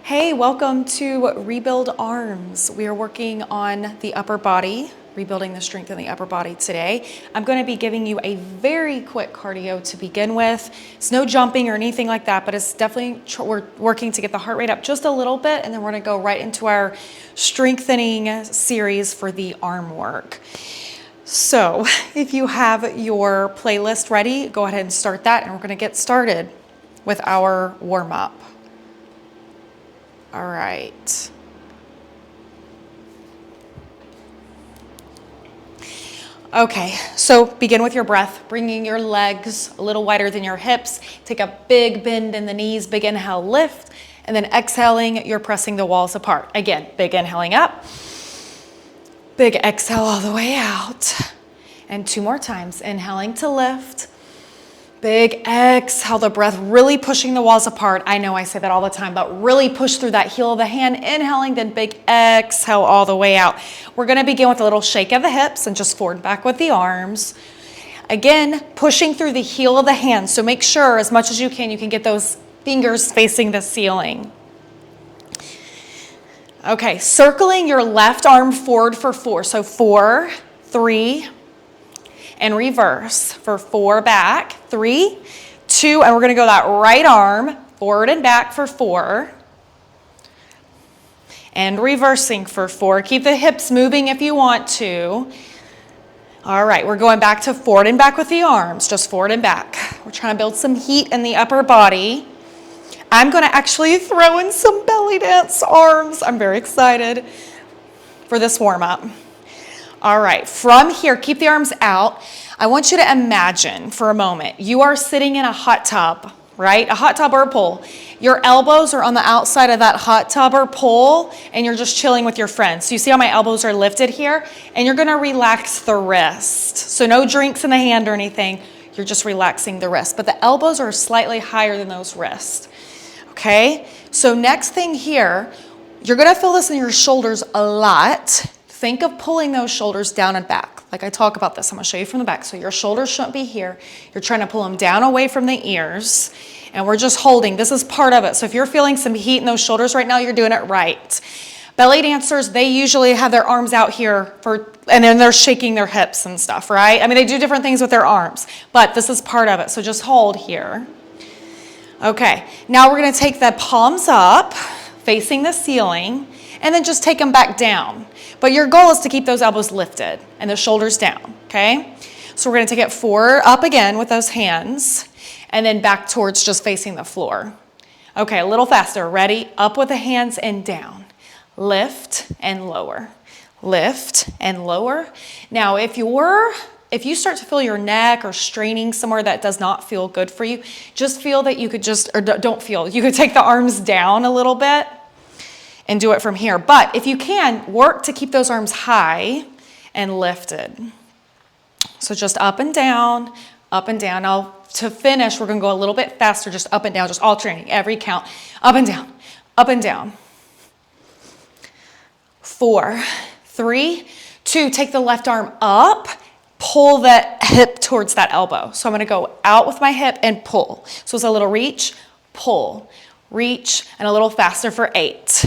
Hey, welcome to Rebuild Arms. We are working on the upper body, rebuilding the strength in the upper body today. I'm going to be giving you a very quick cardio to begin with. It's no jumping or anything like that, but it's definitely, we're working to get the heart rate up just a little bit, and then we're going to go right into our strengthening series for the arm work. So if you have your playlist ready, go ahead and start that, and we're going to get started with our warm-up. All right. Okay, so begin with your breath, bringing your legs a little wider than your hips. Take a big bend in the knees, big inhale, lift, and then exhaling, you're pressing the walls apart. Again, big inhaling up, big exhale all the way out. And two more times, inhaling to lift, big exhale, the breath really pushing the walls apart. I know I say that all the time, but really push through that heel of the hand, inhaling, then big exhale all the way out. We're gonna begin with a little shake of the hips and just forward and back with the arms. Again, pushing through the heel of the hand. So make sure as much as you can get those fingers facing the ceiling. Okay, circling your left arm forward for 4. So 4, 3, and reverse for 4 back, 3, 2, and we're gonna go that right arm forward and back for 4, and reversing for 4. Keep the hips moving if you want to. All right, we're going back to forward and back with the arms, just forward and back. We're trying to build some heat in the upper body. I'm gonna actually throw in some belly dance arms. I'm very excited for this warm-up. All right, from here, keep the arms out. I want you to imagine for a moment, you are sitting in a hot tub, right? A hot tub or a pool. Your elbows are on the outside of that hot tub or pool, and you're just chilling with your friends. So you see how my elbows are lifted here? And you're gonna relax the wrist. So no drinks in the hand or anything, you're just relaxing the wrist. But the elbows are slightly higher than those wrists, okay? So next thing here, you're gonna feel this in your shoulders a lot. Think of pulling those shoulders down and back. Like I talk about this, I'm gonna show you from the back. So your shoulders shouldn't be here. You're trying to pull them down away from the ears, and we're just holding. This is part of it. So if you're feeling some heat in those shoulders right now, you're doing it right. Belly dancers, they usually have their arms out here and then they're shaking their hips and stuff, right? I mean, they do different things with their arms, but this is part of it. So just hold here. Okay, now we're gonna take the palms up, facing the ceiling, and then just take them back down. But your goal is to keep those elbows lifted and the shoulders down, okay? So we're gonna take it forward, up again with those hands, and then back towards just facing the floor. Okay, a little faster. Ready? Up with the hands and down. Lift and lower. Lift and lower. Now, if you start to feel your neck or straining somewhere that does not feel good for you, just feel that you could you could take the arms down a little bit and do it from here. But if you can, work to keep those arms high and lifted. So just up and down, up and down. Now to finish, we're gonna go a little bit faster, just up and down, just alternating every count. Up and down, up and down. 4, 3, 2, take the left arm up, pull that hip towards that elbow. So I'm gonna go out with my hip and pull. So it's a little reach, pull, reach, and a little faster for 8.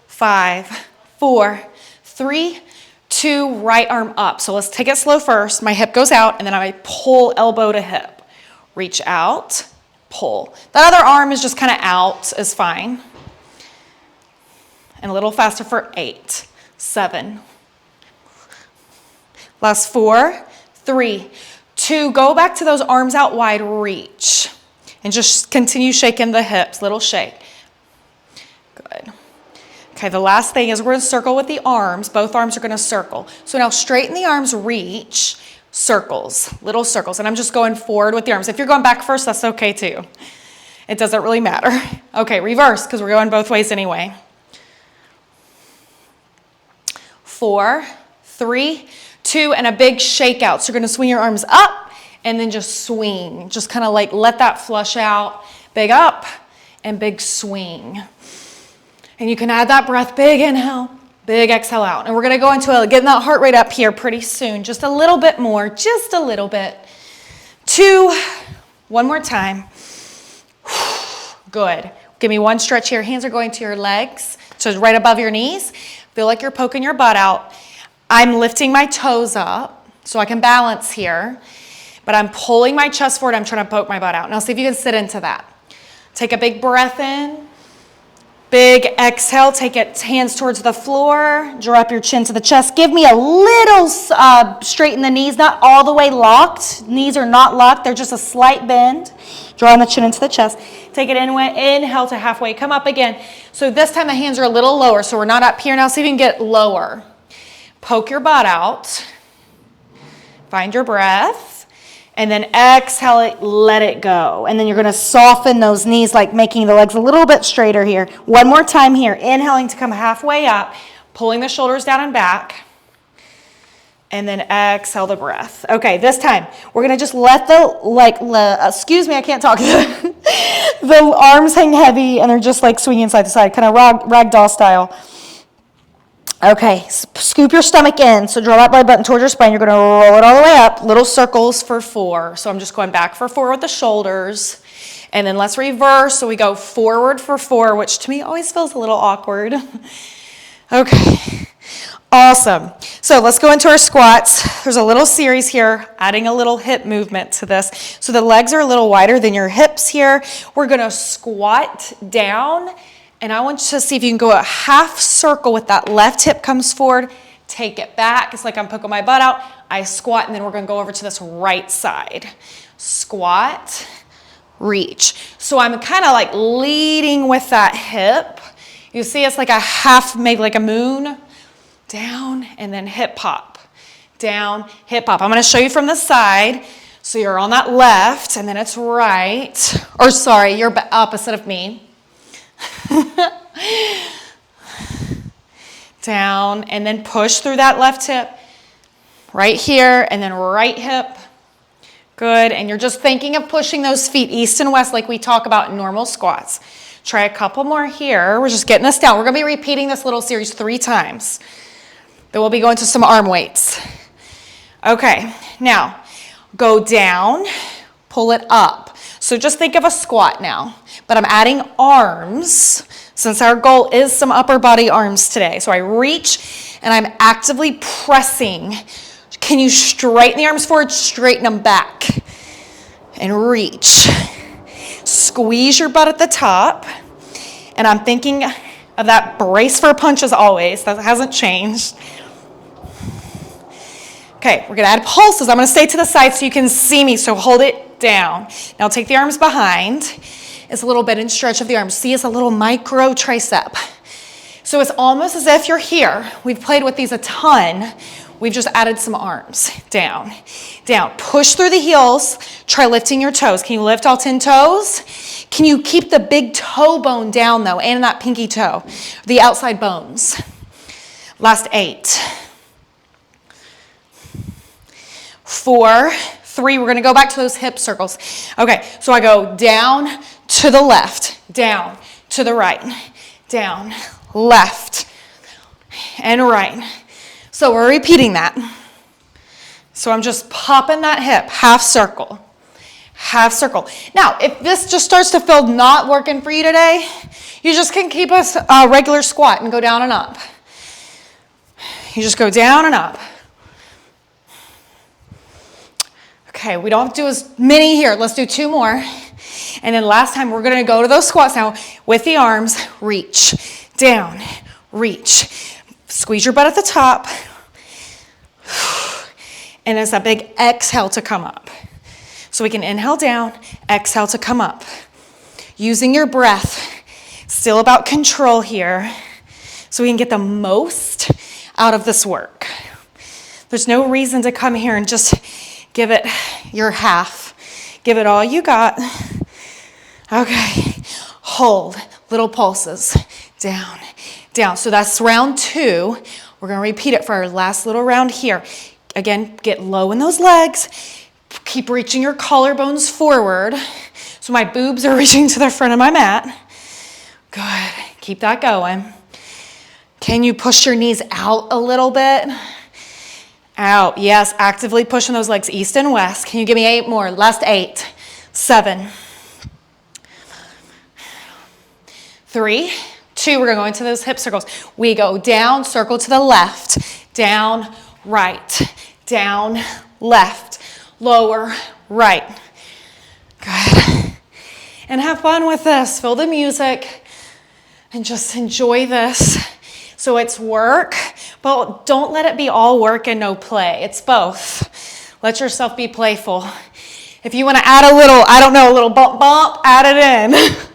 5, 4, 3, 2, right arm up. So let's take it slow first. My hip goes out, and then I pull elbow to hip. Reach out, pull. That other arm is just kind of out, is fine. And a little faster for 8, 7. Last 4, 3, 2. Go back to those arms out wide, reach. And just continue shaking the hips, little shake. Good. Okay, the last thing is we're gonna circle with the arms. Both arms are gonna circle. So now straighten the arms, reach, circles, little circles. And I'm just going forward with the arms. If you're going back first, that's okay too. It doesn't really matter. Okay, reverse, because we're going both ways anyway. 4, 3, 2, and a big shake out. So you're gonna swing your arms up and then just swing. Just kind of like let that flush out. Big up and big swing. And you can add that breath, big inhale, big exhale out. And we're gonna go into getting that heart rate up here pretty soon. Just a little bit more, just a little bit. 2, one more time. Good. Give me one stretch here. Hands are going to your legs, so right above your knees. Feel like you're poking your butt out. I'm lifting my toes up so I can balance here, but I'm pulling my chest forward. I'm trying to poke my butt out. Now see if you can sit into that. Take a big breath in. Big exhale, take it hands towards the floor, draw up your chin to the chest. Give me a little straighten the knees, not all the way locked. Knees are not locked, they're just a slight bend. Drawing the chin into the chest. Take it in, inhale to halfway, come up again. So this time the hands are a little lower, so we're not up here now. See if you can get lower. Poke your butt out. Find your breath. And then exhale it, let it go. And then you're gonna soften those knees, like making the legs a little bit straighter here. One more time here, inhaling to come halfway up, pulling the shoulders down and back. And then exhale the breath. Okay, this time, we're gonna just let excuse me, I can't talk. The arms hang heavy and they're just like swinging side to side, kind of ragdoll style. Okay, scoop your stomach in. So draw that belly button towards your spine. You're going to roll it all the way up. Little circles for 4. So I'm just going back for 4 with the shoulders. And then let's reverse. So we go forward for 4, which to me always feels a little awkward. Okay, awesome. So let's go into our squats. There's a little series here, adding a little hip movement to this. So the legs are a little wider than your hips here. We're going to squat down. And I want you to see if you can go a half circle with that left hip comes forward, take it back. It's like I'm poking my butt out. I squat, and then we're gonna go over to this right side. Squat, reach. So I'm kind of like leading with that hip. You see it's like a half, maybe like a moon. Down, and then hip pop. Down, hip pop. I'm gonna show you from the side. So you're on that left, and then it's right. Or sorry, you're opposite of me. Down, and then push through that left hip, right here, and then right hip. Good, and you're just thinking of pushing those feet east and west like we talk about in normal squats. Try a couple more here. We're just getting this down. We're gonna be repeating this little series 3 times. Then we'll be going to some arm weights. Okay, now go down, pull it up. So just think of a squat now, but I'm adding arms since our goal is some upper body arms today. So I reach and I'm actively pressing. Can you straighten the arms forward, straighten them back, and reach. Squeeze your butt at the top, and I'm thinking of that brace for punches always. That hasn't changed. Okay, we're gonna add pulses. I'm gonna stay to the side so you can see me, so hold it down. Now take the arms behind. It's a little bit in stretch of the arms. See, it's a little micro tricep. So it's almost as if you're here. We've played with these a ton. We've just added some arms. Down, down. Push through the heels. Try lifting your toes. Can you lift all 10 toes? Can you keep the big toe bone down though, and that pinky toe, the outside bones? Last 8. 4, 3, we're gonna go back to those hip circles. Okay, so I go down to the left, down to the right, down, left, and right. So we're repeating that. So I'm just popping that hip, half circle, half circle. Now, if this just starts to feel not working for you today, you just can keep a regular squat and go down and up. You just go down and up. Okay, we don't do as many here. Let's do 2 more. And then last time, we're gonna go to those squats now with the arms. Reach, down, reach. Squeeze your butt at the top. And it's a big exhale to come up. So we can inhale down, exhale to come up. Using your breath, still about control here, so we can get the most out of this work. There's no reason to come here and just give it your half. Give it all you got. Okay, hold, little pulses, down, down. So that's round 2. We're gonna repeat it for our last little round here. Again, get low in those legs. Keep reaching your collarbones forward. So my boobs are reaching to the front of my mat. Good, keep that going. Can you push your knees out a little bit? Out, yes, actively pushing those legs east and west. Can you give me 8 more? Last 8, 7. 3, 2, we're gonna go into those hip circles. We go down, circle to the left, down, right, down, left, lower, right. Good. And have fun with this. Feel the music and just enjoy this. So it's work, but don't let it be all work and no play. It's both. Let yourself be playful. If you want to add a little, I don't know, a little bump bump, add it in.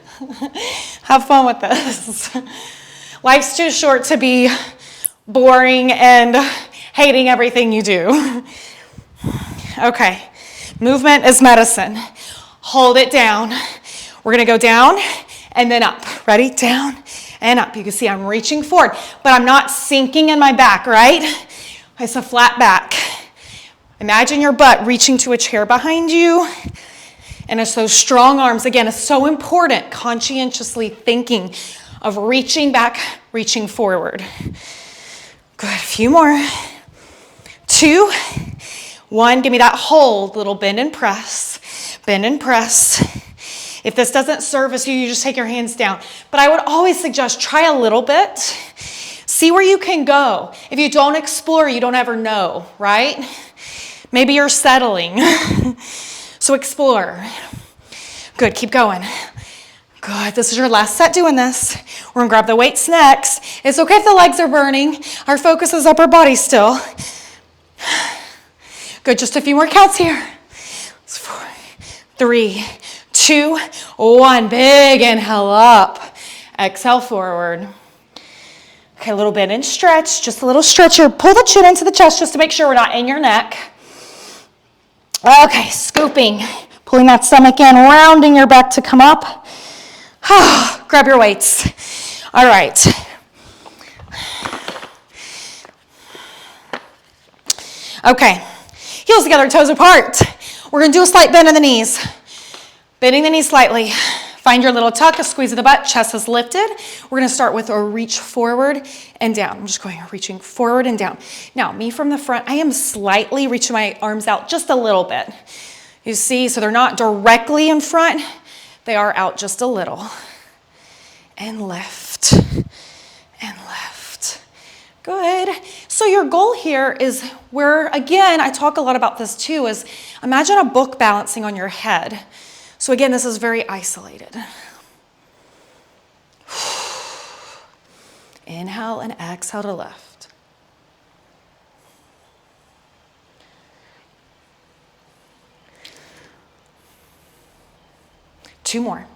Have fun with this. Life's too short to be boring and hating everything you do. Okay, movement is medicine. Hold it down. We're gonna go down and then up. Ready? Down and up. You can see I'm reaching forward, but I'm not sinking in my back, right? It's a flat back. Imagine your butt reaching to a chair behind you. And it's those strong arms. Again, it's so important, conscientiously thinking of reaching back, reaching forward. Good, a few more. 2, 1, give me that hold, little bend and press. Bend and press. If this doesn't service you, you just take your hands down. But I would always suggest try a little bit. See where you can go. If you don't explore, you don't ever know, right? Maybe you're settling. So explore. Good, keep going. Good, this is your last set doing this. We're gonna grab the weights next. It's okay if the legs are burning. Our focus is upper body still. Good, just a few more counts here. 4, 3, 2, 1. Big inhale up. Exhale forward. Okay, a little bit and stretch, just a little stretch here. Pull the chin into the chest just to make sure we're not in your neck. Okay, scooping, pulling that stomach in, rounding your back to come up. Grab your weights. All right. Okay, heels together, toes apart. We're gonna do a slight bend in the knees. Bending the knees slightly. Find your little tuck, a squeeze of the butt, chest is lifted. We're gonna start with a reach forward and down. I'm just going, reaching forward and down. Now, me from the front, I am slightly reaching my arms out just a little bit. You see, so they're not directly in front, they are out just a little. And lift, and lift. Good. So your goal here is where, again, I talk a lot about this too, is imagine a book balancing on your head. So again, this is very isolated. Inhale and exhale to left. Two more.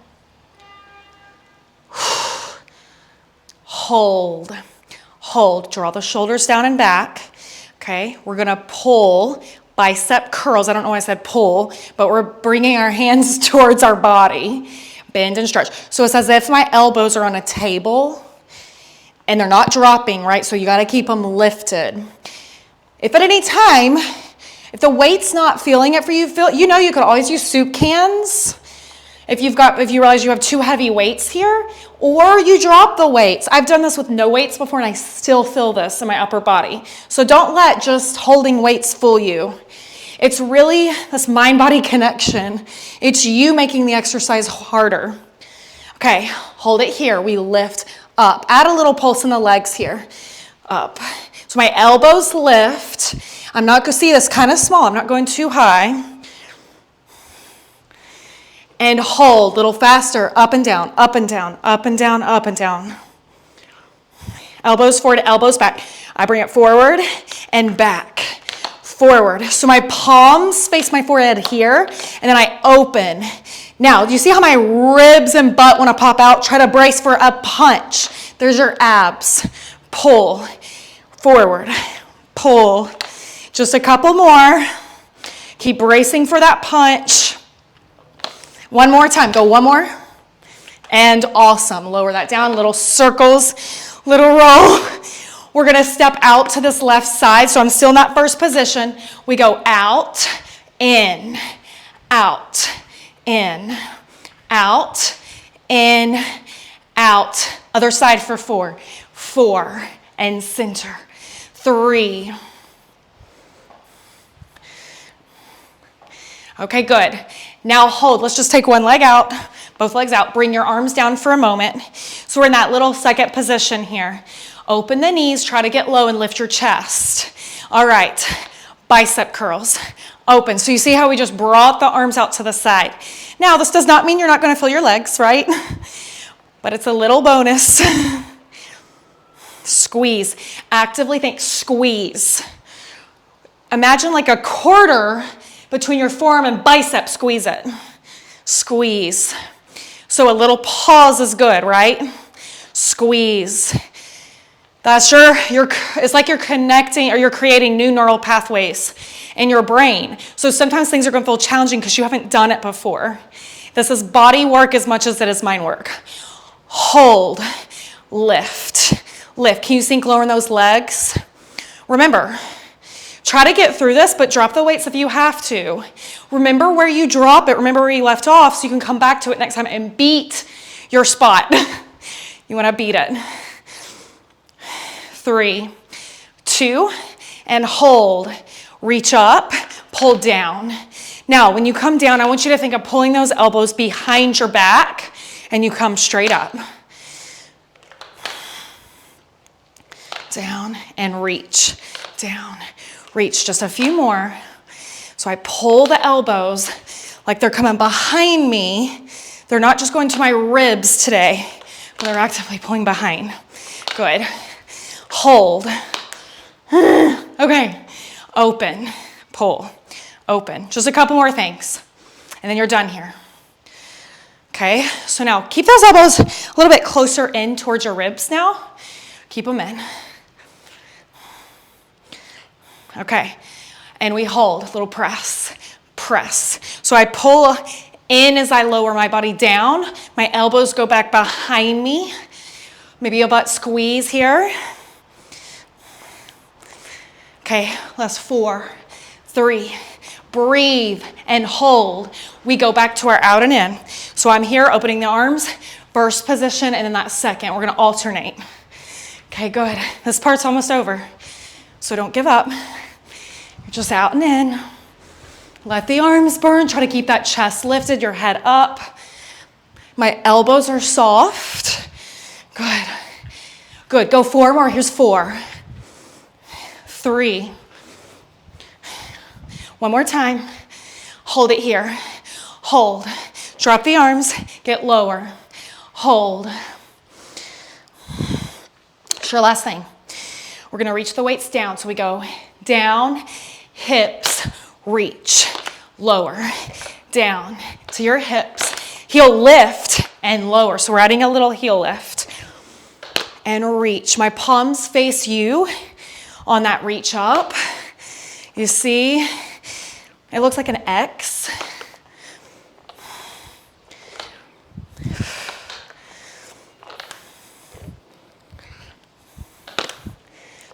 Hold, hold, draw the shoulders down and back. Okay, we're gonna pull bicep curls. I don't know why I said pull, but we're bringing our hands towards our body. Bend and stretch. So it's as if my elbows are on a table and they're not dropping, right? So you gotta keep them lifted. If at any time, if the weight's not feeling it for you, you know you could always use soup cans. If you realize you have too heavy weights here, or you drop the weights. I've done this with no weights before and I still feel this in my upper body. So don't let just holding weights fool you. It's really this mind-body connection. It's you making the exercise harder. Okay, hold it here. We lift up. Add a little pulse in the legs here. Up. So my elbows lift. I'm not going to see this kind of small. I'm not going too high. And hold, a little faster, up and down, up and down, up and down, up and down. Elbows forward, elbows back. I bring it forward and back, forward. So my palms face my forehead here, and then I open. Now, do you see how my ribs and butt want to pop out? Try to brace for a punch. There's your abs. Pull, forward, pull. Just a couple more. Keep bracing for that punch. One more time, go one more. And awesome, lower that down, little circles, little roll. We're gonna step out to this left side, so I'm still in that first position. We go out, in, out, in, out, in, out. Other side for 4, 4, and center, 3. Okay, good. Now hold, let's just take one leg out, Both legs out. Bring your arms down for a moment. So we're in that little second position here. Open the knees, try to get low and lift your chest. All right, bicep curls. Open. So you see how we just brought the arms out to the side. Now, this does not mean you're not going to feel your legs, right? But it's a little bonus. Squeeze. Actively think, squeeze. Imagine like a quarter between your forearm and bicep. Squeeze it. Squeeze. So a little pause is good, right? Squeeze. That's it's like you're connecting or you're creating new neural pathways in your brain. So sometimes things are going to feel challenging because you haven't done it before. This is body work as much as it is mind work. Hold, lift, lift. Can you sink lower in those legs? Remember, try to get through this, but drop the weights if you have to. Remember where you drop it. Remember where you left off so you can come back to it next time and beat your spot. You want to beat it. 3, 2, and hold. Reach up, pull down. Now, when you come down, I want you to think of pulling those elbows behind your back, and you come straight up. Down and reach. Down, reach. Just a few more. So I pull the elbows like they're coming behind me. They're not just going to my ribs today, but they're actively pulling behind. Good. Hold. Okay. Open. Pull. Open. Just a couple more things. And then you're done here. Okay. So now keep those elbows a little bit closer in towards your ribs now. Keep them in. Okay. And we hold. Little press. Press. So I pull in as I lower my body down. My elbows go back behind me. Maybe a butt squeeze here. Okay, last 4, 3, breathe and hold. We go back to our out and in. So I'm here opening the arms, first position, and then that second. We're gonna alternate. Okay, good. This part's almost over. So don't give up. You're just out and in. Let the arms burn. Try to keep that chest lifted, your head up. My elbows are soft. Good. Good, go 4 more. Here's 4. 3. One more time. Hold it here. Hold. Drop the arms. Get lower. Hold. Sure, last thing. We're going to reach the weights down. So we go down, hips, reach, lower, down to your hips. Heel lift and lower. So we're adding a little heel lift. And reach. My palms face you. On that reach up, you see, it looks like an X.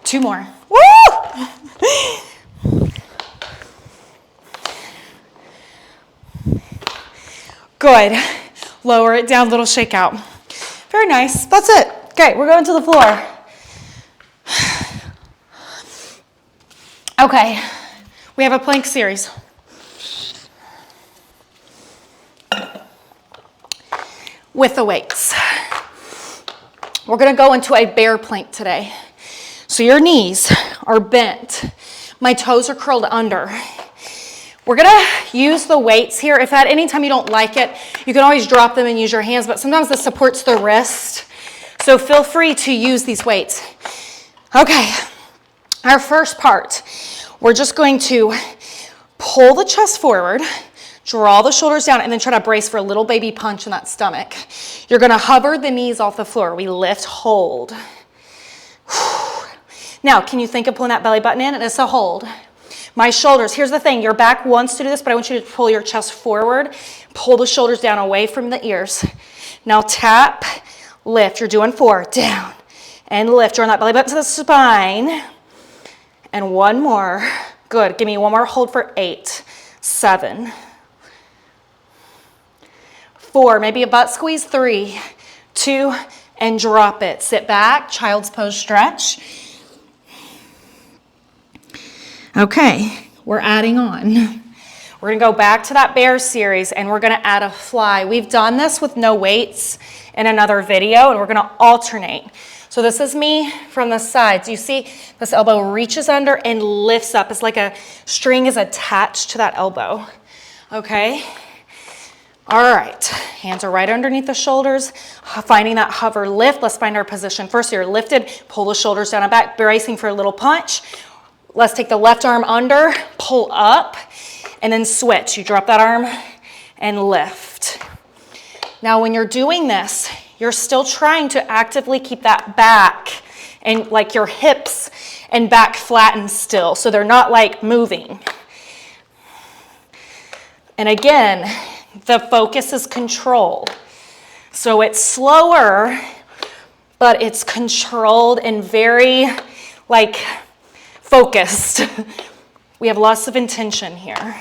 Two more. Woo! Good. Lower it down, little shakeout. Very nice. That's it. Okay, we're going to the floor. Okay, we have a plank series. With the weights. We're gonna go into a bear plank today. So your knees are bent. My toes are curled under. We're gonna use the weights here. If at any time you don't like it, you can always drop them and use your hands, but sometimes this supports the wrist. So feel free to use these weights. Okay. Our first part, we're just going to pull the chest forward, draw the shoulders down, and then try to brace for a little baby punch in that stomach. You're gonna hover the knees off the floor. We lift, hold. Now, can you think of pulling that belly button in? And it's a hold. My shoulders, here's the thing, your back wants to do this, but I want you to pull your chest forward, pull the shoulders down away from the ears. Now tap, lift. You're doing 4, down, and lift. Drawing that belly button to the spine. And one more. Good. Give me one more hold for 8, 7, 4. Maybe a butt squeeze. 3, 2, and drop it. Sit back. Child's pose stretch. Okay. We're adding on. We're gonna go back to that bear series and we're gonna add a fly. We've done this with no weights in another video and we're gonna alternate. So this is me from the sides. You see this elbow reaches under and lifts up. It's like a string is attached to that elbow, okay? All right, hands are right underneath the shoulders, finding that hover lift. Let's find our position. First, you're lifted, pull the shoulders down and back, bracing for a little punch. Let's take the left arm under, pull up, and then switch. You drop that arm and lift. Now, when you're doing this, you're still trying to actively keep that back and like your hips and back flattened still, so they're not like moving. And again, the focus is control. So it's slower, but it's controlled and very like focused. We have lots of intention here.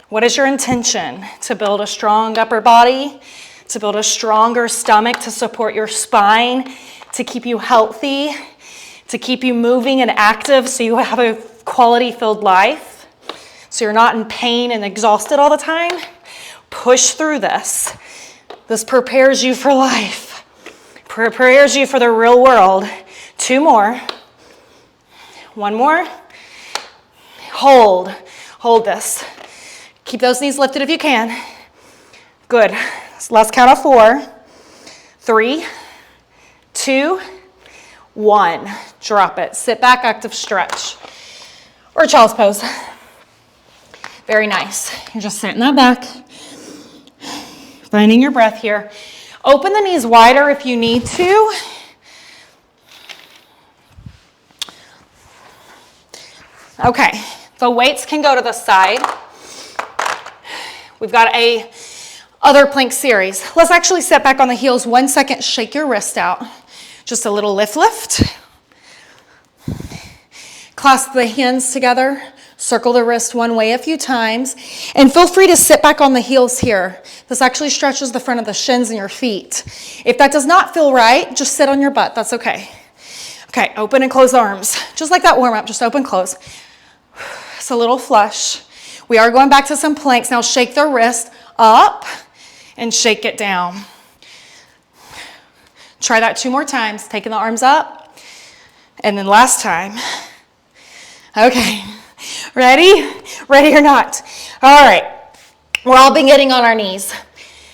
What is your intention? To build a strong upper body, to build a stronger stomach, to support your spine, to keep you healthy, to keep you moving and active so you have a quality-filled life, so you're not in pain and exhausted all the time. Push through this. This prepares you for life, prepares you for the real world. 2 more. 1 more. Hold this. Keep those knees lifted if you can. Good. Let's count of 4. 3, 2, 1. Drop it. Sit back, active stretch. Or child's pose. Very nice. You're just sitting that back. Finding your breath here. Open the knees wider if you need to. Okay, the weights can go to the side. We've got a other plank series. Let's actually sit back on the heels 1 second, shake your wrist out. Just a little lift. Clasp the hands together. Circle the wrist one way a few times. And feel free to sit back on the heels here. This actually stretches the front of the shins and your feet. If that does not feel right, just sit on your butt. That's okay. Okay, open and close the arms. Just like that warm up, just open, close. It's a little flush. We are going back to some planks. Now shake the wrist up and shake it down. Try that 2 more times. Taking the arms up. And then last time. Okay. Ready? Ready or not? All right. We're all been getting on our knees.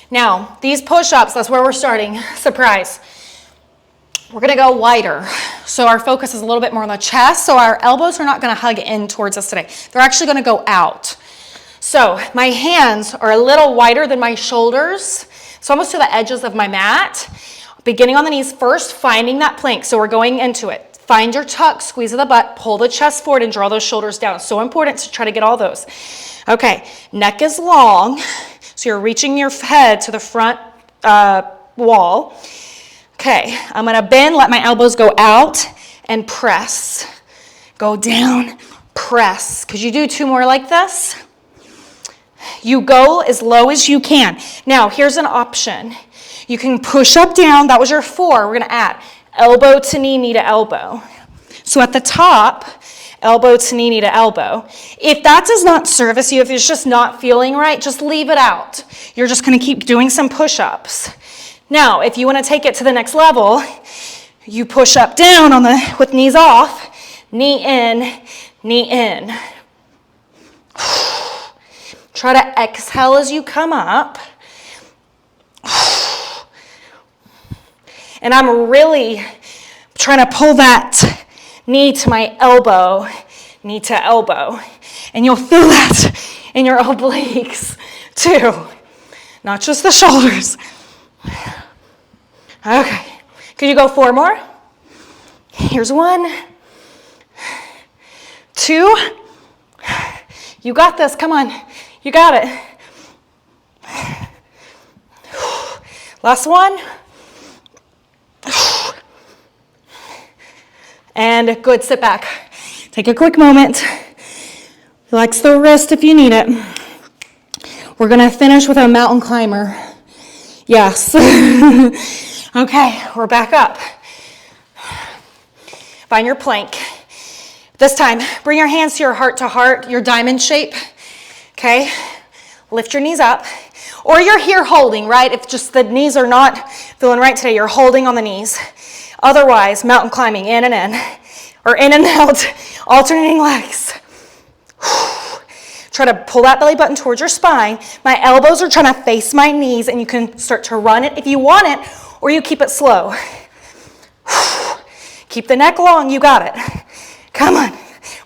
Now, these push-ups, that's where we're starting. Surprise. We're going to go wider. So our focus is a little bit more on the chest. So our elbows are not going to hug in towards us today. They're actually going to go out. So my hands are a little wider than my shoulders. So almost to the edges of my mat. Beginning on the knees first, finding that plank. So we're going into it. Find your tuck, squeeze of the butt, pull the chest forward and draw those shoulders down. So important to try to get all those. Okay, neck is long. So you're reaching your head to the front wall. Okay, I'm gonna bend, let my elbows go out and press. Go down, press. Could you do 2 more like this? You go as low as you can. Now, here's an option. You can push up, down. That was your 4. We're gonna add elbow to knee, knee to elbow. So at the top, elbow to knee, knee to elbow. If that does not service you, if it's just not feeling right, just leave it out. You're just gonna keep doing some push-ups. Now, if you wanna take it to the next level, you push up, down with knees off, knee in, knee in. Try to exhale as you come up. And I'm really trying to pull that knee to my elbow, knee to elbow. And you'll feel that in your obliques too, not just the shoulders. Okay, could you go 4 more? Here's 1, 2. You got this, come on, you got it. Last one. And good, sit back. Take a quick moment. Relax the wrist if you need it. We're gonna finish with a mountain climber. Yes. Okay, we're back up. Find your plank. This time, bring your hands to your heart, your diamond shape. Okay, lift your knees up. Or you're here holding, right? If just the knees are not feeling right today, you're holding on the knees. Otherwise, mountain climbing, in and in, or in and out, alternating legs. Try to pull that belly button towards your spine. My elbows are trying to face my knees, and you can start to run it if you want it, or you keep it slow. Keep the neck long, you got it. Come on,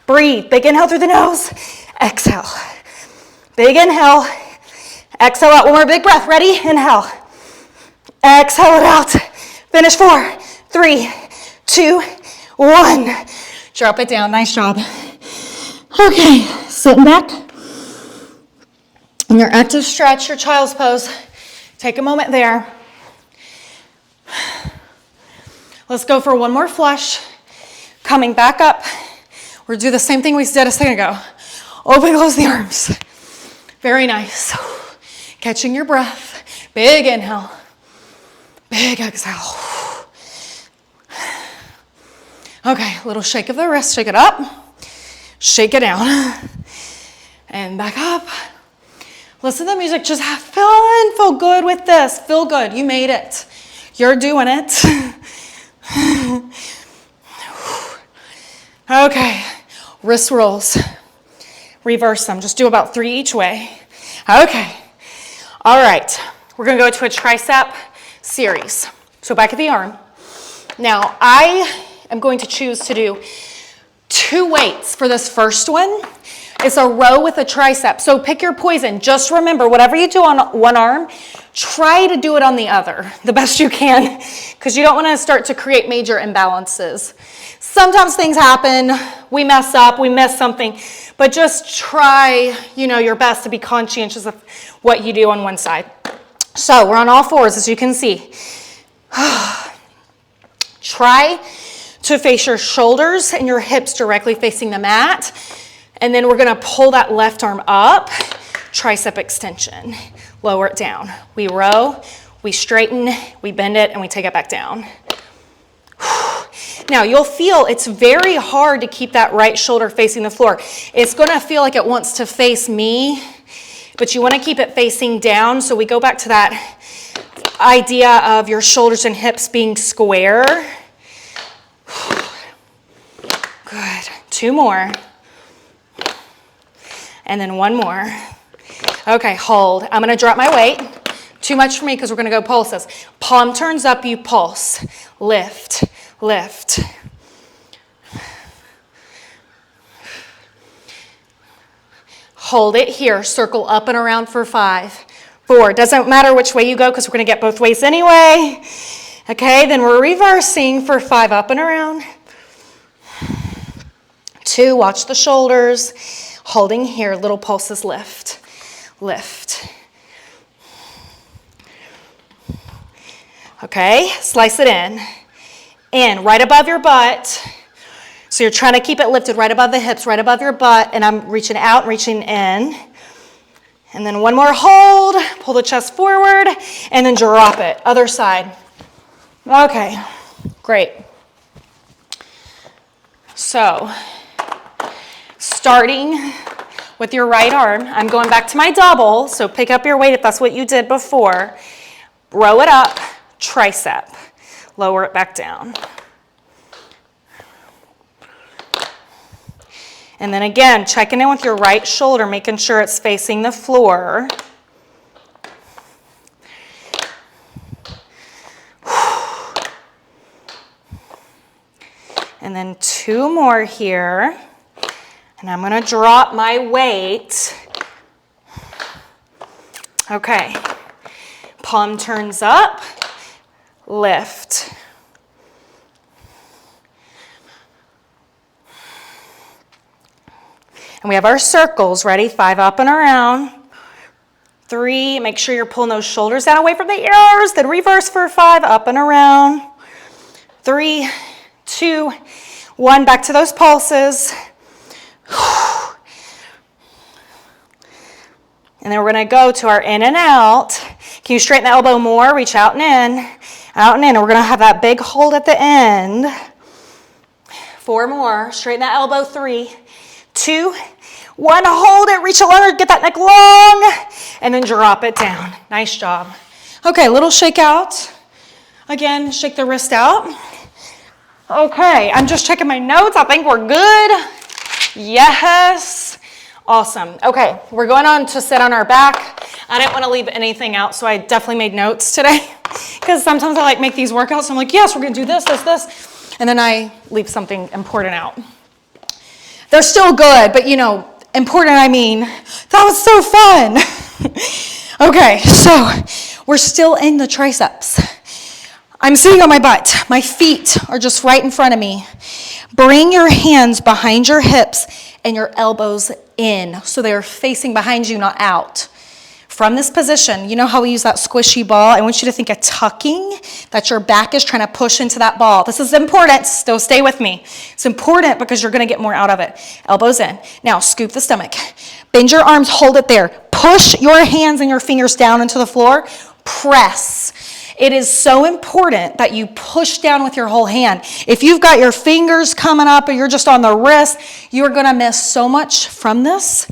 breathe. Big inhale through the nose, exhale. Big inhale, exhale out. One more big breath. Ready? Inhale. Exhale it out. Finish 4, 3, 2, 1. Drop it down. Nice job. Okay, sitting back. In your active stretch, your child's pose. Take a moment there. Let's go for one more flush. Coming back up. We'll do the same thing we did a second ago. Open, close the arms. Very nice. Catching your breath. Big inhale. Big exhale. Okay, a little shake of the wrist. Shake it up. Shake it down. And back up. Listen to the music. Just have fun. Feel good with this. Feel good. You made it. You're doing it. Okay. Wrist rolls. Reverse them. Just do about 3 each way. Okay. All right. We're going to go to a tricep series. So back at the arm. Now, I am going to choose to do 2 weights for this first one. It's a row with a tricep. So pick your poison. Just remember, whatever you do on one arm, try to do it on the other the best you can, because you don't want to start to create major imbalances. Sometimes things happen. We mess up. We miss something. But just try, your best to be conscientious of what you do on one side. So we're on all fours, as you can see. Try to face your shoulders and your hips directly facing the mat. And then we're going to pull that left arm up, tricep extension. Lower it down. We row, we straighten, we bend it, and we take it back down. Now, you'll feel it's very hard to keep that right shoulder facing the floor. It's going to feel like it wants to face me, but you want to keep it facing down. So we go back to that idea of your shoulders and hips being square. Good. 2 more. And then 1 more. Okay, hold. I'm going to drop my weight. Too much for me because we're going to go pulses. Palm turns up, you pulse. Lift, lift. Hold it here. Circle up and around for 5, 4. Doesn't matter which way you go because we're going to get both ways anyway. Okay, then we're reversing for 5, up and around. 2, watch the shoulders. Holding here, little pulses, lift, lift. Okay, slice it in, right above your butt. So you're trying to keep it lifted right above the hips, right above your butt, and I'm reaching out, reaching in. And then 1 more hold, pull the chest forward, and then drop it, other side. Okay, great. So, starting with your right arm, I'm going back to my double, so pick up your weight if that's what you did before. Row it up, tricep. Lower it back down. And then again, checking in with your right shoulder, making sure it's facing the floor. And then 2 more here. And I'm going to drop my weight. Okay. Palm turns up. Lift. And we have our circles. Ready? 5, up and around. 3, make sure you're pulling those shoulders down away from the ears. Then reverse for 5, up and around. 3, 2, 1, back to those pulses. And then we're going to go to our in and out. Can you straighten the elbow more? Reach out and in. Out and in. And we're going to have that big hold at the end. 4 more. Straighten that elbow. 3, 2, 1, hold it, reach it longer, get that neck long, and then drop it down. Nice job. Okay, little shake out. Again, shake the wrist out. Okay, I'm just checking my notes. I think we're good. Yes. Awesome. Okay, we're going on to sit on our back. I didn't want to leave anything out, so I definitely made notes today. Because sometimes I like make these workouts. I'm like, yes, we're going to do this, this, this. And then I leave something important out. They're still good, but you know, important, I mean, that was so fun. Okay, so we're still in the triceps. I'm sitting on my butt. My feet are just right in front of me. Bring your hands behind your hips and your elbows in, so they're facing behind you, not out. From this position, you know how we use that squishy ball? I want you to think of tucking, that your back is trying to push into that ball. This is important, so stay with me. It's important because you're gonna get more out of it. Elbows in. Now, scoop the stomach. Bend your arms, hold it there. Push your hands and your fingers down into the floor. Press. It is so important that you push down with your whole hand. If you've got your fingers coming up or you're just on the wrist, you're gonna miss so much from this.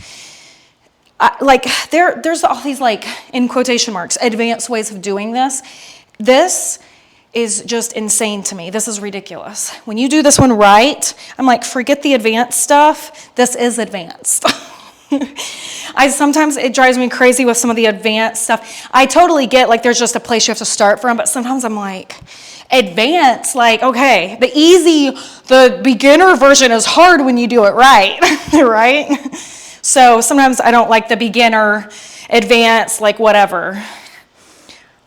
There's all these, like, in quotation marks, advanced ways of doing this. This is just insane to me. This is ridiculous. When you do this one right, I'm like, forget the advanced stuff. This is advanced. Sometimes it drives me crazy with some of the advanced stuff. I totally get, like, there's just a place you have to start from, but sometimes I'm like, advanced, like, okay, the beginner version is hard when you do it right, right? So sometimes I don't like the beginner, advanced, like whatever.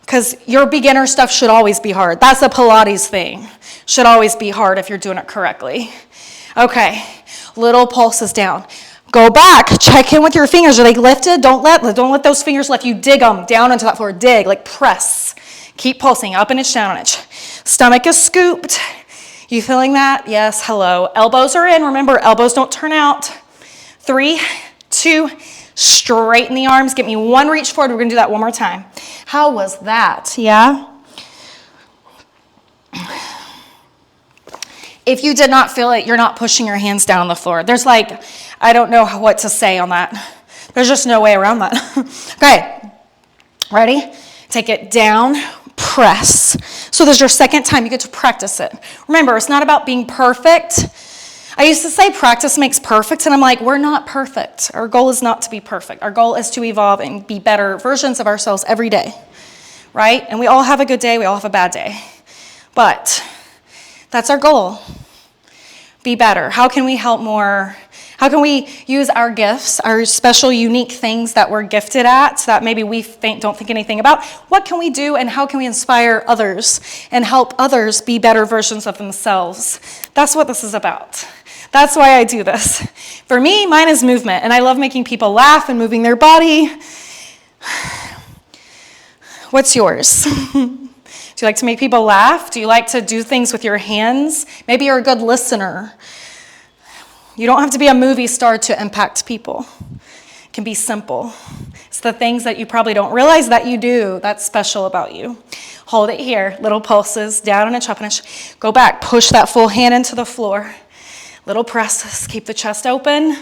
Because your beginner stuff should always be hard. That's a Pilates thing. Should always be hard if you're doing it correctly. Okay, little pulses down. Go back, check in with your fingers. Are they lifted? Don't let those fingers lift. You dig them down into that floor. Dig, like press. Keep pulsing, up an inch, down an inch. Stomach is scooped. You feeling that? Yes, hello. Elbows are in. Remember, elbows don't turn out. 3, 2, straighten the arms. Get me one reach forward. We're gonna do that one more time. How was that? Yeah? If you did not feel it, you're not pushing your hands down on the floor. There's like, I don't know what to say on that. There's just no way around that. Okay, ready? Take it down, press. So there's your second time. You get to practice it. Remember, it's not about being perfect. I used to say practice makes perfect, and I'm like, we're not perfect. Our goal is not to be perfect. Our goal is to evolve and be better versions of ourselves every day, right? And we all have a good day. We all have a bad day. But that's our goal. Be better. How can we help more? How can we use our gifts, our special, unique things that we're gifted at that maybe we don't think anything about? What can we do, and how can we inspire others and help others be better versions of themselves? That's what this is about. That's why I do this. For me, mine is movement, and I love making people laugh and moving their body. What's yours? Do you like to make people laugh? Do you like to do things with your hands? Maybe you're a good listener. You don't have to be a movie star to impact people. It can be simple. It's the things that you probably don't realize that you do that's special about you. Hold it here. Little pulses, down an inch, up an inch. Go back. Push that full hand into the floor. Little presses. Keep the chest open.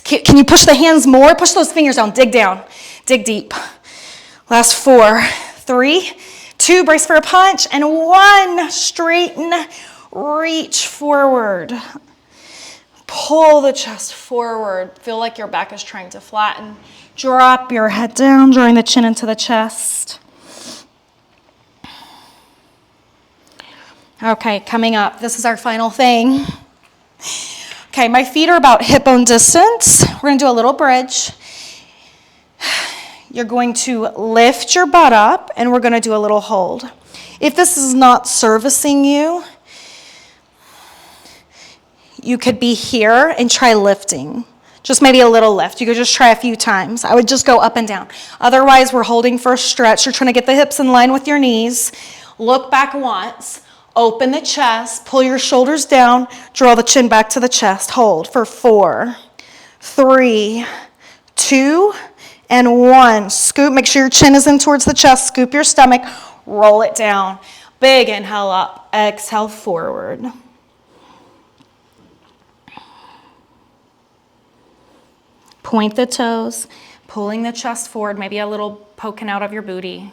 Can you push the hands more? Push those fingers down. Dig down. Dig deep. Last 4, 3, 2, brace for a punch, and 1, straighten, reach forward. Pull the chest forward. Feel like your back is trying to flatten. Drop your head down, drawing the chin into the chest. Okay, coming up, this is our final thing. Okay, my feet are about hip bone distance. We're gonna do a little bridge. You're going to lift your butt up, and we're gonna do a little hold. If this is not servicing you, you could be here and try lifting. Just maybe a little lift. You could just try a few times. I would just go up and down. Otherwise, we're holding for a stretch. You're trying to get the hips in line with your knees. Look back once. Open the chest. Pull your shoulders down. Draw the chin back to the chest. Hold for 4, 3, 2, and 1. Scoop. Make sure your chin is in towards the chest. Scoop your stomach. Roll it down. Big inhale up. Exhale forward. Point the toes, pulling the chest forward, maybe a little poking out of your booty.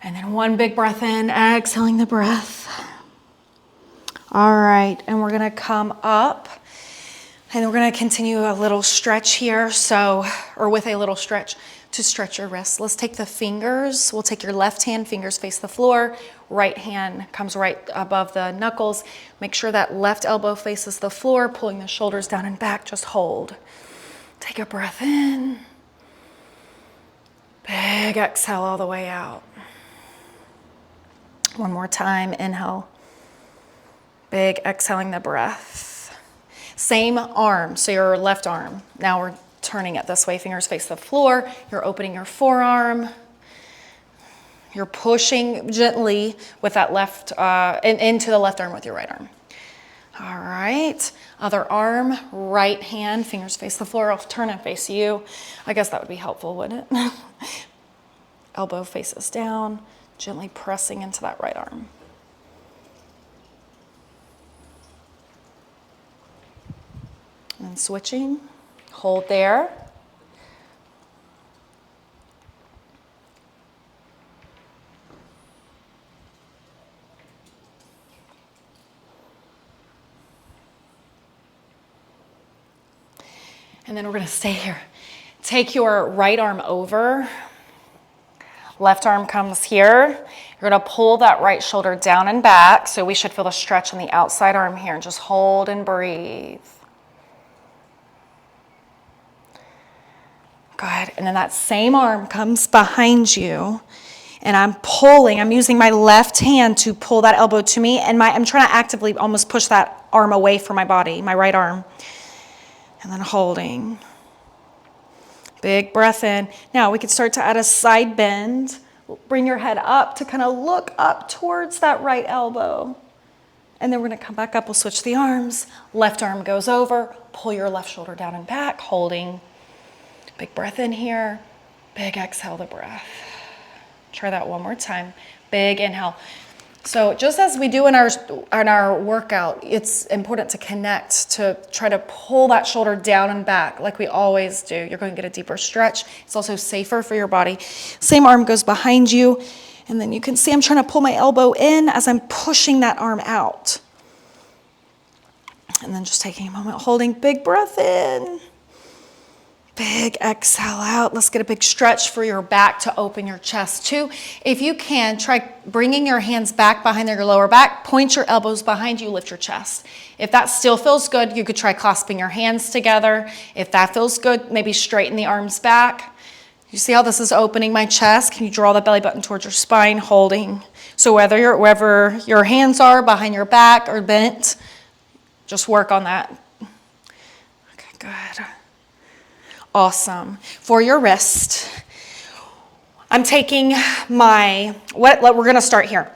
And then one big breath in, exhaling the breath. All right, and we're gonna come up and we're gonna continue a little stretch here. Or with a little stretch to stretch your wrists. Let's take the fingers. We'll take your left hand, fingers face the floor. Right hand comes right above the knuckles. Make sure that left elbow faces the floor, pulling the shoulders down and back, just hold. Take a breath in. Big exhale all the way out. One more time, inhale. Big exhaling the breath. Same arm, so your left arm. Now we're turning it this way, fingers face the floor. You're opening your forearm. You're pushing gently with that left, into the left arm with your right arm. All right, other arm, right hand, fingers face the floor. I'll turn and face you. I guess that would be helpful, wouldn't it? Elbow faces down, gently pressing into that right arm. And switching, hold there. And then we're gonna stay here. Take your right arm over. Left arm comes here. You're gonna pull that right shoulder down and back. So we should feel the stretch on the outside arm here. And just hold and breathe. Good. And then that same arm comes behind you. And I'm using my left hand to pull that elbow to me. And I'm trying to actively almost push that arm away from my body, my right arm. And then holding. Big breath in. Now we can start to add a side bend. Bring your head up to kind of look up towards that right elbow. And then we're gonna come back up, we'll switch the arms. Left arm goes over, pull your left shoulder down and back, holding. Big breath in here, big exhale the breath. Try that one more time. Big inhale. So just as we do in our workout, it's important to connect, to try to pull that shoulder down and back like we always do. You're going to get a deeper stretch. It's also safer for your body. Same arm goes behind you. And then you can see I'm trying to pull my elbow in as I'm pushing that arm out. And then just taking a moment, holding, big breath in. Big exhale out. Let's get a big stretch for your back to open your chest too. If you can, try bringing your hands back behind your lower back, point your elbows behind you, lift your chest. If that still feels good, you could try clasping your hands together. If that feels good, maybe straighten the arms back. You see how this is opening my chest? Can you draw the belly button towards your spine, holding? So wherever your hands are, behind your back or bent, just work on that. Okay, good. Awesome. For your wrist, I'm taking we're going to start here.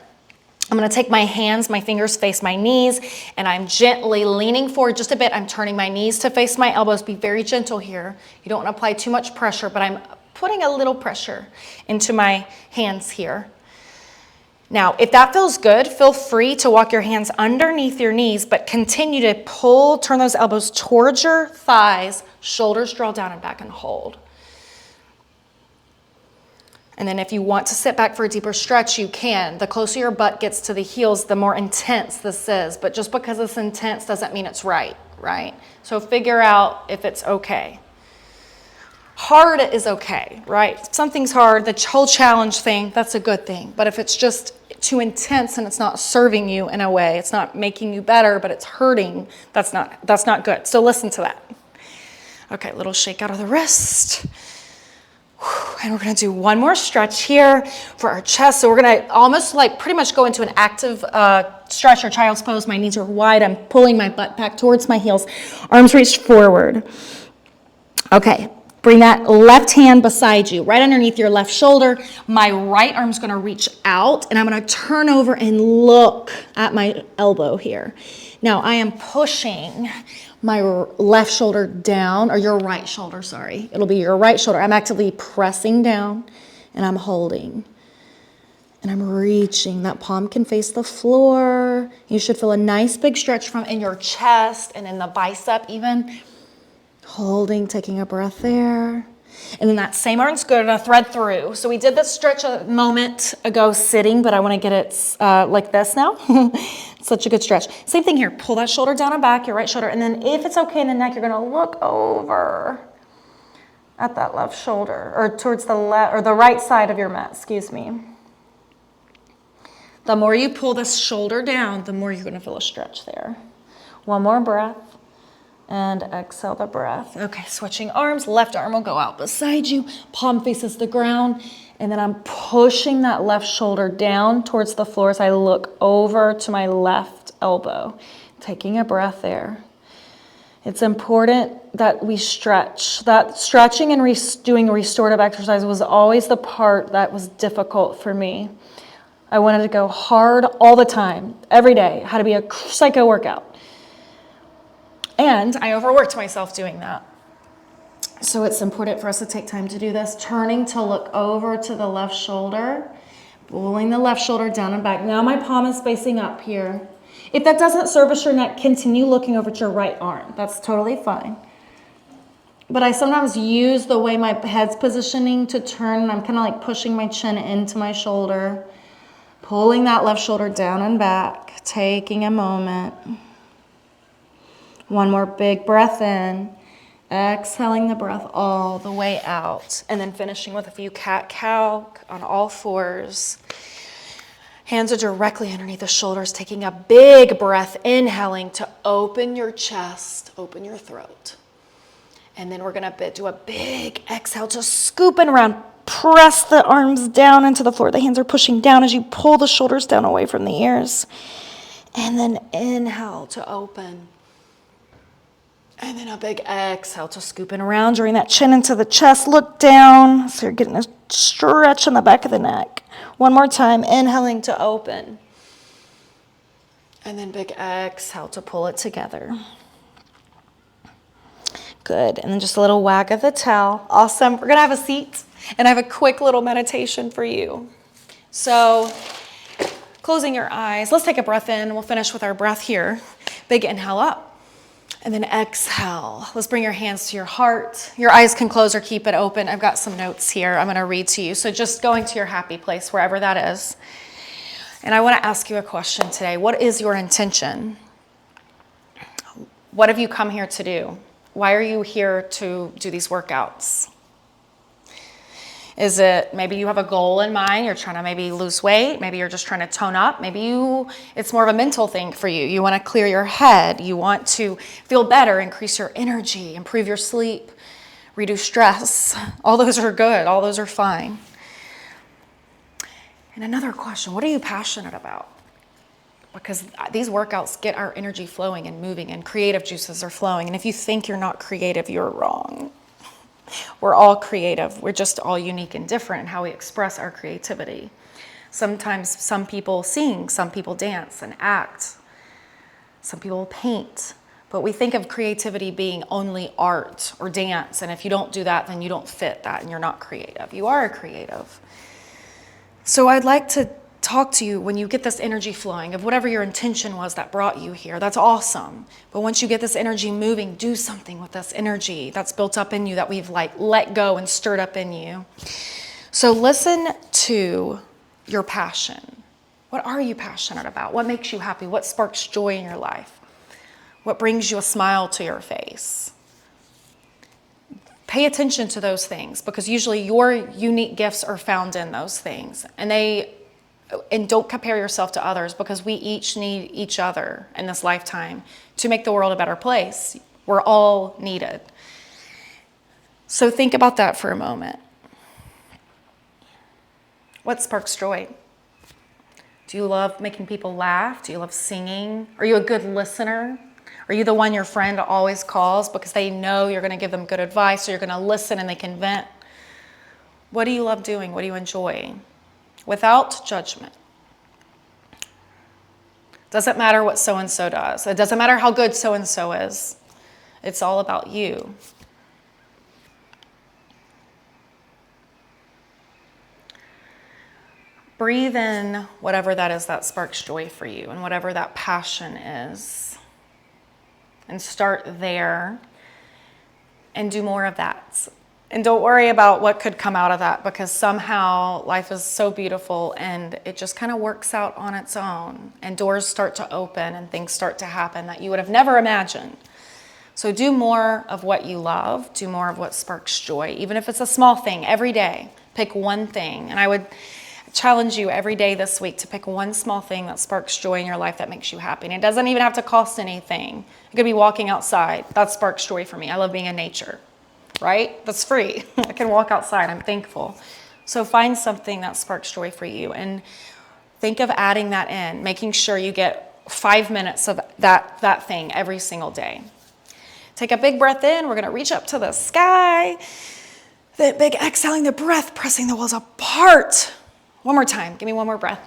I'm going to take my hands, my fingers face my knees, and I'm gently leaning forward just a bit. I'm turning my knees to face my elbows. Be very gentle here. You don't want to apply too much pressure, but I'm putting a little pressure into my hands here. Now, if that feels good, feel free to walk your hands underneath your knees, but continue to turn those elbows towards your thighs, shoulders draw down and back and hold. And then if you want to sit back for a deeper stretch, you can. The closer your butt gets to the heels, the more intense this is. But just because it's intense doesn't mean it's right? So figure out if it's okay. Hard is okay, right? If something's hard, the whole challenge thing, that's a good thing. But if it's just too intense and it's not serving you in a way, it's not making you better, but it's hurting, that's not good. So listen to that. Okay, little shake out of the wrist. And we're gonna do one more stretch here for our chest. So we're gonna almost pretty much go into an active stretch or child's pose. My knees are wide, I'm pulling my butt back towards my heels. Arms reached forward. Okay. Bring that left hand beside you, right underneath your left shoulder. My right arm's gonna reach out and I'm gonna turn over and look at my elbow here. Now I am pushing my left shoulder down, or your right shoulder, sorry. It'll be your right shoulder. I'm actively pressing down and I'm holding. And I'm reaching. That palm can face the floor. You should feel a nice big stretch in your chest and in the bicep even. Holding, taking a breath there. And then that same arm's good, a thread through. So we did this stretch a moment ago sitting, but I want to get it like this now. Such a good stretch. Same thing here. Pull that shoulder down and back, your right shoulder. And then if it's okay in the neck, you're going to look over at that left shoulder, or towards the left, or the right side of your mat, excuse me. The more you pull this shoulder down, the more you're going to feel a stretch there. One more breath. And exhale the breath. Okay, switching arms. Left arm will go out beside you. Palm faces the ground. And then I'm pushing that left shoulder down towards the floor as I look over to my left elbow. Taking a breath there. It's important that we stretch. That stretching and doing restorative exercise was always the part that was difficult for me. I wanted to go hard all the time, every day. It had to be a psycho workout. And I overworked myself doing that. So it's important for us to take time to do this. Turning to look over to the left shoulder, pulling the left shoulder down and back. Now my palm is facing up here. If that doesn't service your neck, continue looking over at your right arm. That's totally fine. But I sometimes use the way my head's positioning to turn, and I'm kind of like pushing my chin into my shoulder, pulling that left shoulder down and back, taking a moment. One more big breath in, exhaling the breath all the way out, and then finishing with a few cat-cow on all fours. Hands are directly underneath the shoulders, taking a big breath, inhaling to open your chest, open your throat. And then we're gonna do a big exhale, just scooping around. Press the arms down into the floor. The hands are pushing down as you pull the shoulders down away from the ears. And then inhale to open. And then a big exhale to scooping around, drawing that chin into the chest. Look down, so you're getting a stretch in the back of the neck. One more time, inhaling to open. And then big exhale to pull it together. Good, and then just a little wag of the tail. Awesome, we're gonna have a seat, and I have a quick little meditation for you. So, closing your eyes, let's take a breath in, and we'll finish with our breath here. Big inhale up. And then exhale. Let's bring your hands to your heart. Your eyes can close or keep it open. I've got some notes here I'm going to read to you. So just going to your happy place, wherever that is. And I want to ask you a question today. What is your intention? What have you come here to do? Why are you here to do these workouts? Is it maybe you have a goal in mind? You're trying to maybe lose weight. Maybe you're just trying to tone up. Maybe it's more of a mental thing for you. You want to clear your head. You want to feel better, increase your energy, improve your sleep, reduce stress. All those are good. All those are fine. And another question, what are you passionate about? Because these workouts get our energy flowing and moving, and creative juices are flowing. And if you think you're not creative, you're wrong. We're all creative. We're just all unique and different in how we express our creativity. Sometimes some people sing, some people dance and act, some people paint. But we think of creativity being only art or dance. And if you don't do that, then you don't fit that and you're not creative. You are a creative. So I'd like to talk to you when you get this energy flowing of whatever your intention was that brought you here. That's awesome. But once you get this energy moving, do something with this energy that's built up in you, that we've let go and stirred up in you. So listen to your passion. What are you passionate about? What makes you happy? What sparks joy in your life? What brings you a smile to your face? Pay attention to those things, because usually your unique gifts are found in those things. And don't compare yourself to others, because we each need each other in this lifetime to make the world a better place. We're all needed. So think about that for a moment. What sparks joy? Do you love making people laugh? Do you love singing? Are you a good listener? Are you the one your friend always calls because they know you're going to give them good advice, or you're going to listen and they can vent? What do you love doing? What do you enjoy? Without judgment. Doesn't matter what so-and-so does. It doesn't matter how good so-and-so is. It's all about you. Breathe in whatever that is that sparks joy for you, and whatever that passion is. And start there. and do more of that. And don't worry about what could come out of that, because somehow life is so beautiful and it just kind of works out on its own, and doors start to open and things start to happen that you would have never imagined. So do more of what you love, do more of what sparks joy, even if it's a small thing every day. Pick one thing. And I would challenge you every day this week to pick one small thing that sparks joy in your life that makes you happy. And it doesn't even have to cost anything. It could be walking outside. That sparks joy for me. I love being in nature, right? That's free. I can walk outside. I'm thankful. So find something that sparks joy for you and think of adding that in, making sure you get 5 minutes of that thing every single day. Take a big breath in. We're going to reach up to the sky. That big exhaling the breath, pressing the walls apart. One more time. Give me one more breath.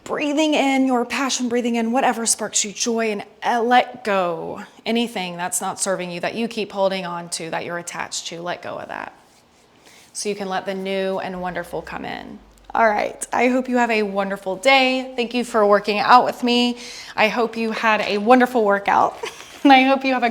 Breathing in your passion, breathing in whatever sparks you joy, and let go. Anything that's not serving you, that you keep holding on to, that you're attached to, let go of that. So you can let the new and wonderful come in. All right. I hope you have a wonderful day. Thank you for working out with me. I hope you had a wonderful workout. And I hope you have a